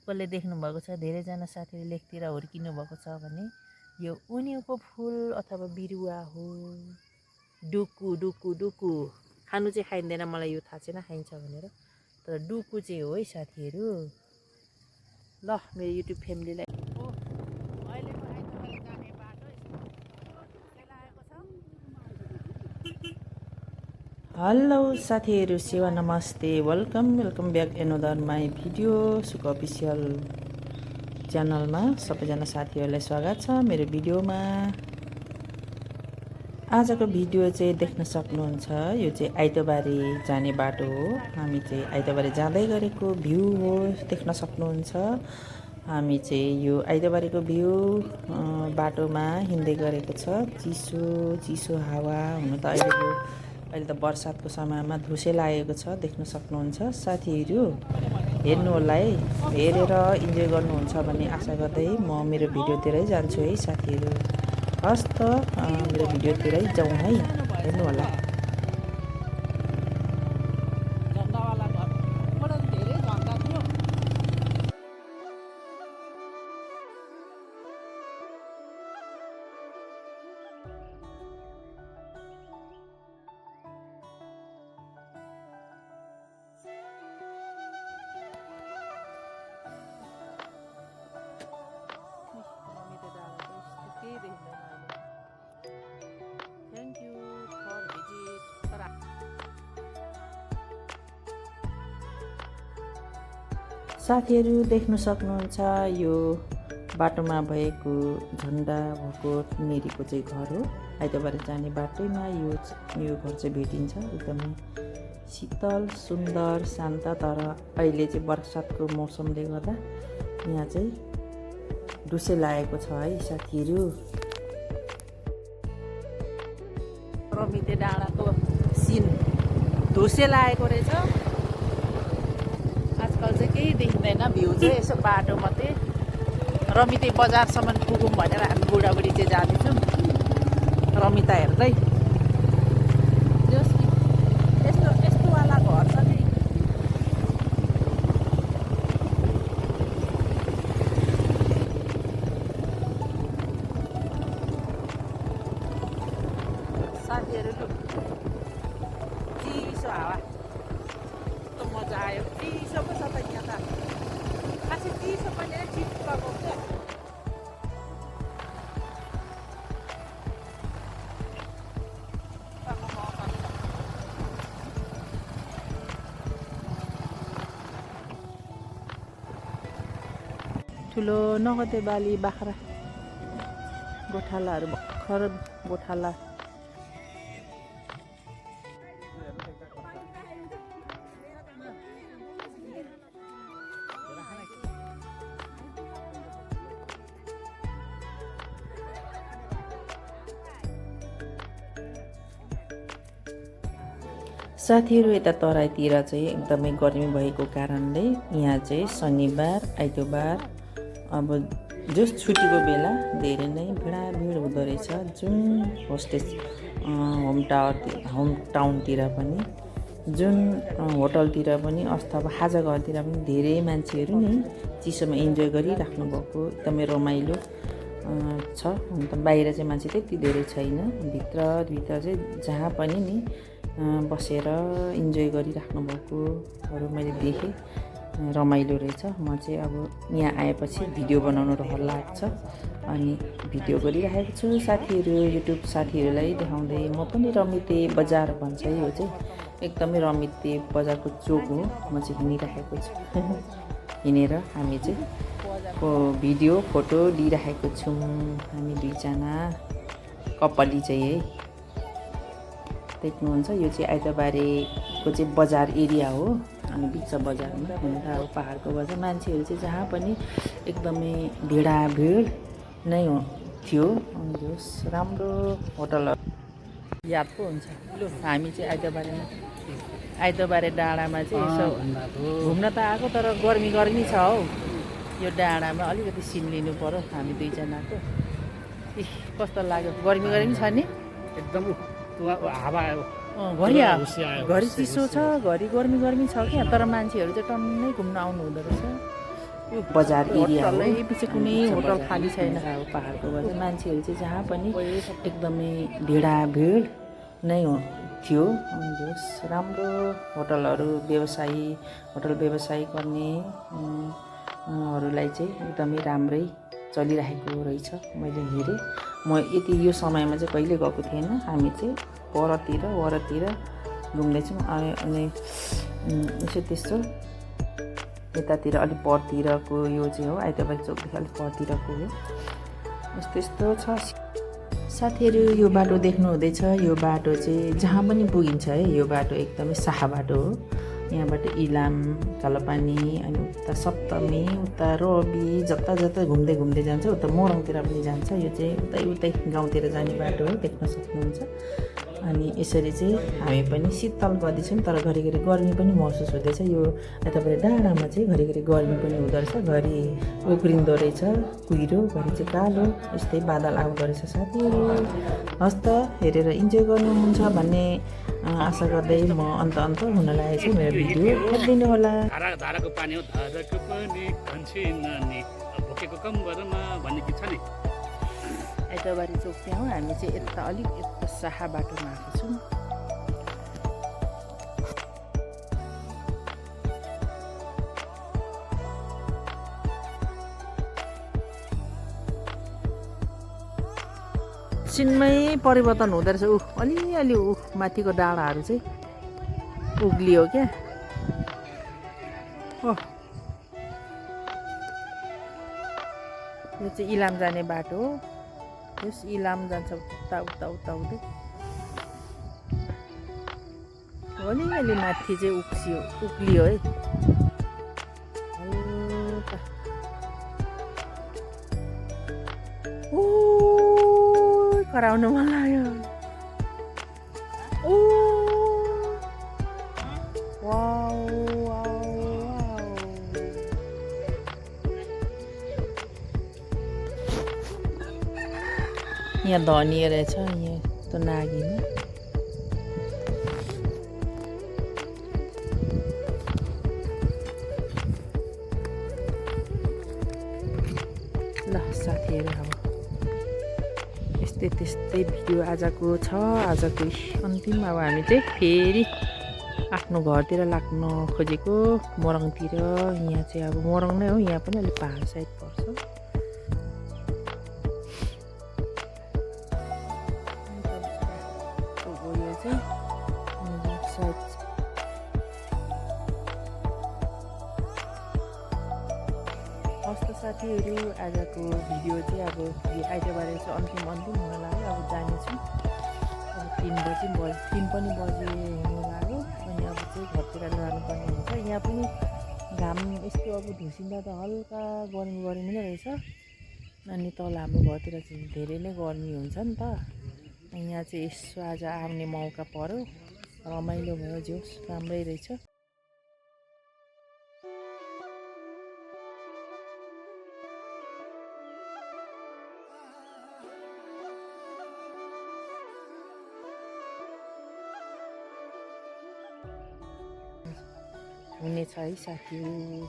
कसले देख्नुभएको छ, धेरैजना साथीहरूले लेखतिर हुर्किनु भएको छ भने यो उनिउको फुल अथवा बिरुवा हो। डुकु डुकु डुकु खानु चाहिँ खाइँदैन, मलाई यो थाहा छैन खाइन्छ भनेर, तर डुकु चाहिँ हो है साथीहरू। ल मेरो युट्युब फ्यामिलीलाई हेलो साथीहरू, सेवा नमस्ते, welcome back another my video सुक अफिसियल च्यानलमा सबैजना साथीहरूलाई स्वागत छ मेरो भिडियोमा। आजको भिडियो चाहिँ देख्न सक्नुहुन्छ, यो चाहिँ आइतबारे जाने बाटो हो। हामी चाहिँ आइतबारे जाँदै गरेको भ्यू हो, देख्न सक्नुहुन्छ। हामी चाहिँ यो आइतबारेको भ्यू बाटोमा हिँड्दै गरेको छ। चिसो चिसो हावा, हुन त अहिले त बर्सातको समयमा धुसे लागेको छ, देख्न सक्नुहुन्छ। साथीहरू हेर्नु होला है, हेरेर इन्जोय गर्नुहुन्छ भन्ने आशा गर्दै म मेरो भिडियोतिरै जान्छु है साथीहरू। हस् त मेरो भिडियोतिरै जाउँ है, हेर्नु होला। साथीहरू देख्न सक्नुहुन्छ, यो बाटोमा भएको झन्डा भएको नेरीको चाहिँ घर हो। आइतबारे जाने बाटैमा यो घर चाहिँ भेटिन्छ। एकदमै शीतल सुन्दर शान्त, तर अहिले चाहिँ बर्सातको मौसमले गर्दा यहाँ चाहिँ डुसे लागेको छ है साथीहरू। रमिते डाँडाको सिन धुसे लागेको रहेछ। आजकल चाहिँ केही देखिँदैन, भ्यू चाहिँ यसो बाटो मात्रै। रमिते बजारसम्म पुगौँ भनेर हामी बुढाबुढी चाहिँ जाँदैछौँ रमिता हेर्दै। यस्तो वाला घर छ कि साथीहरू। चिसो हावा, कस्तो मजा आयो। चिसो पो छ त यहाँ त, खासै चिसो पनि चिप्पको क्या। ठुलो नगदे बाली बाख्रा गोठालाहरू भर्खर गोठाला। साथीहरू यता तराईतिर चाहिँ एकदमै गर्मी भएको कारणले यहाँ चाहिँ शनिबार आइतबार अब जस छुट्टीको बेला धेरै नै भिडाभिड हुँदो रहेछ। जुन होम टाउनतिर पनि, जुन होटलतिर पनि अथवा खाजा घरतिर पनि धेरै मान्छेहरू नि चिसोमा इन्जोय गरिराख्नु भएको एकदमै रमाइलो छ। हुन त बाहिर चाहिँ मान्छे त्यति धेरै छैन, भित्र चाहिँ जहाँ पनि नि बसेर इन्जोय गरिराख्नु भएकोहरू मैले देखेँ। रमाइलो रहेछ। म चाहिँ अब यहाँ आएपछि भिडियो बनाउनु रहर लाग्छ, अनि भिडियो गरिराखेको छु साथीहरू। युट्युब साथीहरूलाई देखाउँदै म पनि रमिते बजार भन्छ, यो चाहिँ एकदमै रमिते बजारको चोक हो। म चाहिँ हिँडिराखेको छु हिँडेर हामी चाहिँ भिडियो फोटो लिइराखेको छौँ। हामी दुईजना कपाली चाहिँ है देख्नुहुन्छ। यो चाहिँ आइतबारेको चाहिँ बजार एरिया हो, अनि बिच बजारमा हुन त अब पाहाडको बजार मान्छेहरू चाहिँ जहाँ पनि एकदमै भिडाभिड नै थियो। अनि राम्रो होटलहरू याद पो हुन्छ। हामी चाहिँ आइतबारे डाँडामा चाहिँ यसो घुम्न त आएको, तर गर्मी छ हौ। यो डाँडामा अलिकति सिन लिनु पर्यो हामी दुईजनाको। कस्तो लाग्यो? गर्मी छ नि एकदम हावा आयो। घरि चिसो छ, घरि गर्मी छ क्या, तर मान्छेहरू चाहिँ टन्नै घुम्न आउनु हुँदो रहेछ। बजार एरिया हो पछि कुनै होटल खाली छैन। अब पहाडको बजार मान्छेहरू चाहिँ जहाँ पनि एकदमै भिडाभिड नै थियो। जस राम्रो होटल व्यवसाय गर्ने हरूलाई चाहिँ एकदमै राम्रै चलिरहेको रहेछ। मैले हेरेँ, म यति यो समयमा चाहिँ कहिले गएको थिएन। हामी चाहिँ वरतिर घुम्दैछौँ। अनि यसो त्यस्तो यतातिर अलिक परतिरको यो चाहिँ हो, आइतबारी चोकदेखि अलिक परतिरको हो। यस्तो छ। साथीहरू यो बाटो देख्नु हुँदैछ, यो बाटो चाहिँ जहाँ पनि पुगिन्छ है। यो बाटो एकदमै साहा बाटो हो। यहाँबाट इलाम, कालापानी, अनि उता सप्तमी, उता रबी, जता घुम्दै जान्छ। उता मोरङतिर पनि जान्छ। यो चाहिँ उतै गाउँतिर जाने बाटो हो, देख्न सक्नुहुन्छ। अनि यसरी चाहिँ हामी पनि शीतल गर्दैछौँ, तर घरिघरि गर्मी पनि महसुस हुँदैछ। यो यतापट्टि डाँडामा चाहिँ घरिघरि गर्मी पनि हुँदो रहेछ, घरि उक्रिँदो रहेछ कुहिरो, घरि चाहिँ कालो, यस्तै बादल आउँदो रहेछ। साथीहरू हस्त हेरेर इन्जोय गर्नुहुन्छ भन्ने आशा गर्दै म अन्त हुन लागेको छु। मेरो भिडियो हेरिदिनु होला। धाराको पानी हो, धाराको पानी खान्छे नानी भोकेको कम्बरमा भन्ने गीत छ नि। आइतबारी चोक त्यहाँ हो। हामी चाहिँ यता अलिक यता साहा बाटोमा आएको छौँ। एकछिनमै परिवर्तन हुँदो रहेछ। अलिअलि माथिको डाँडाहरू चाहिँ उग्लियो क्या। यो चाहिँ इलाम जाने बाटो हो। यस इलाम जान्छ उता हुँदै अलिअलि माथि चाहिँ उक्लियो है। हल्का कराउनु मन लाग्यो। यहाँ धनिया रहेछ, यहाँ त नागिमा। ल साथीहरू, अब त्यस्तै भिडियो आजको छ। आजको अन्तिम अब हामी चाहिँ फेरि आफ्नो घरतिर लाग्न खोजेको, मोरङतिर। यहाँ चाहिँ अब मोरङ नै हो, यहाँ पनि अलिक पहाड साइड पर्छ। हस्त साथीहरू, आजको भिडियो चाहिँ अब आइतबार चाहिँ अन्तिम हुन लाग्यो। अब जानेछु, अब 3 पनि बजे हुनु लाग्यो। अनि अब चाहिँ घरतिर जानुपर्ने हुन्छ। यहाँ पनि घाम यस्तो अब धुसिँदा त हल्का गर्मी नै रहेछ। अनि तल हाम्रो घरतिर चाहिँ धेरै नै गर्मी हुन्छ नि त। यहाँ चाहिँ यसो आज आउने मौका पर्यो, रमाइलो भयो, जोस् राम्रै रहेछ। हुनेछ है साथीहरू।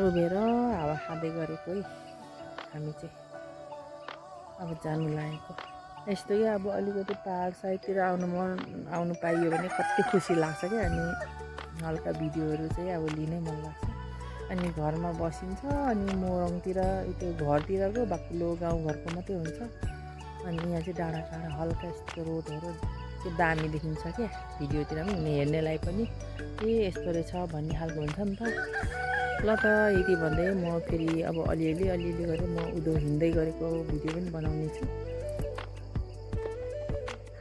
उभिएर हावा खाँदै गरेको है हामी चाहिँ अब जानु लागेको। यस्तो क्या, अब अलिकति पहाड साइडतिर आउनु पाइयो भने कति खुसी लाग्छ क्या। अनि हल्का भिडियोहरू चाहिँ अब लिनै मन लाग्छ। अनि घरमा बसिन्छ, अनि मोरङतिर त्यो घरतिरको बाक्लो गाउँघरको मात्रै हुन्छ। अनि यहाँ चाहिँ डाँडा हल्का यस्तो रोडहरू त्यो दामी देखिन्छ क्या। भिडियोतिर पनि हेर्नेलाई पनि यस्तो रहेछ भन्ने खालको हुन्छ नि त। ल त यति भन्दै म फेरि अब अलिअलि गरेर म उदो हिँड्दै गरेको भिडियो पनि बनाउने छु।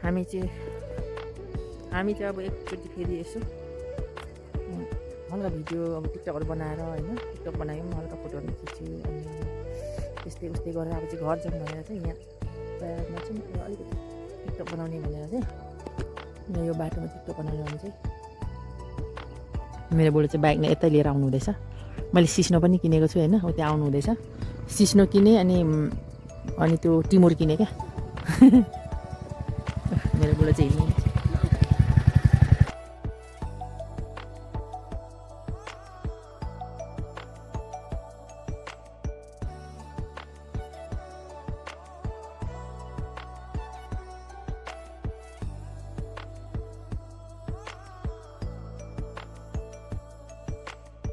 हामी चाहिँ अब एकचोटि फेरि यसो हल्का भिडियो अब टिकटकहरू बनाएर होइन, टिकटक बनायो पनि हल्का फोटोहरू खिच्छु। अनि त्यस्तै गरेर अब चाहिँ घर जाउँ भनेर चाहिँ यहाँ प्रयागमा चाहिँ अलिकति टिकटक बनाउने भनेर चाहिँ यो बाटोमा टिकटक बनाउने भने चाहिँ मेरो बुढो चाहिँ बाइकमा यतै लिएर आउनु हुँदैछ। मैले सिस्नो पनि किनेको छु होइन, हो त्यहाँ आउनु हुँदैछ। सिस्नो किने अनि त्यो टिमुर किने क्या। मेरो बुढो चाहिँ हिँड्नु।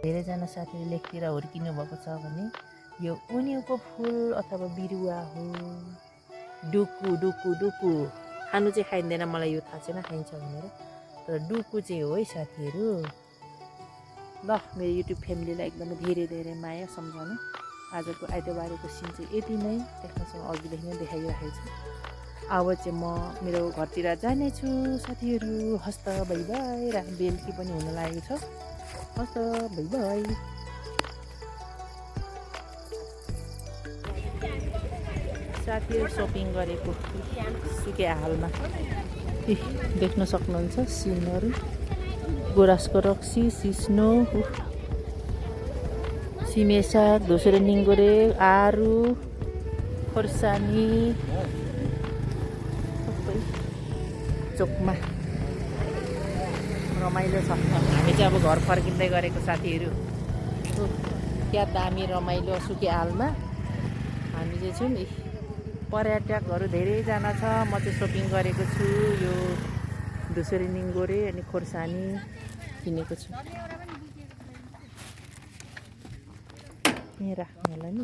धेरैजना साथीहरूले लेखतिर हुर्किनु भएको छ भने यो उनिउको फुल अथवा बिरुवा हो। डुकु डुकु डुकु खानु चाहिँ खाइँदैन, मलाई यो थाहा छैन खाइन्छ भनेर, तर डुकु चाहिँ हो है साथीहरू। ल मेरो युट्युब फ्यामिलीलाई एकदमै धेरै धेरै माया सम्झाउनु। आजको आइतबारको सिन चाहिँ यति नै, देख्नसँग अघिदेखि नै देखाइरहेको छु। अब चाहिँ म मेरो घरतिर जानेछु साथीहरू। हस्त बाई बाई। बेलुकी पनि हुन लागेको छ। हस्त बाई बाई। साथीहरू सपिङ गरेको सुके हालमा देख्न सक्नुहुन्छ सिनहरू। गुराँसको रक्सी, सिस्नो, सिमे साग, धुसुरे निङ्गुरे, आरु, खोर्सानी सबै चोकमा रमाइलो छ। हामी चाहिँ अब घर फर्किँदै गरेको साथीहरू। क्या दामी रमाइलो सुके हालमा हामी चाहिँ छौँ। पर्यटकहरू धेरैजना छ। म चाहिँ सपिङ गरेको छु। यो धुसुरी निङ्गुरे अनि खोर्सानी किनेको छु। यहाँ राख्नु होला नि।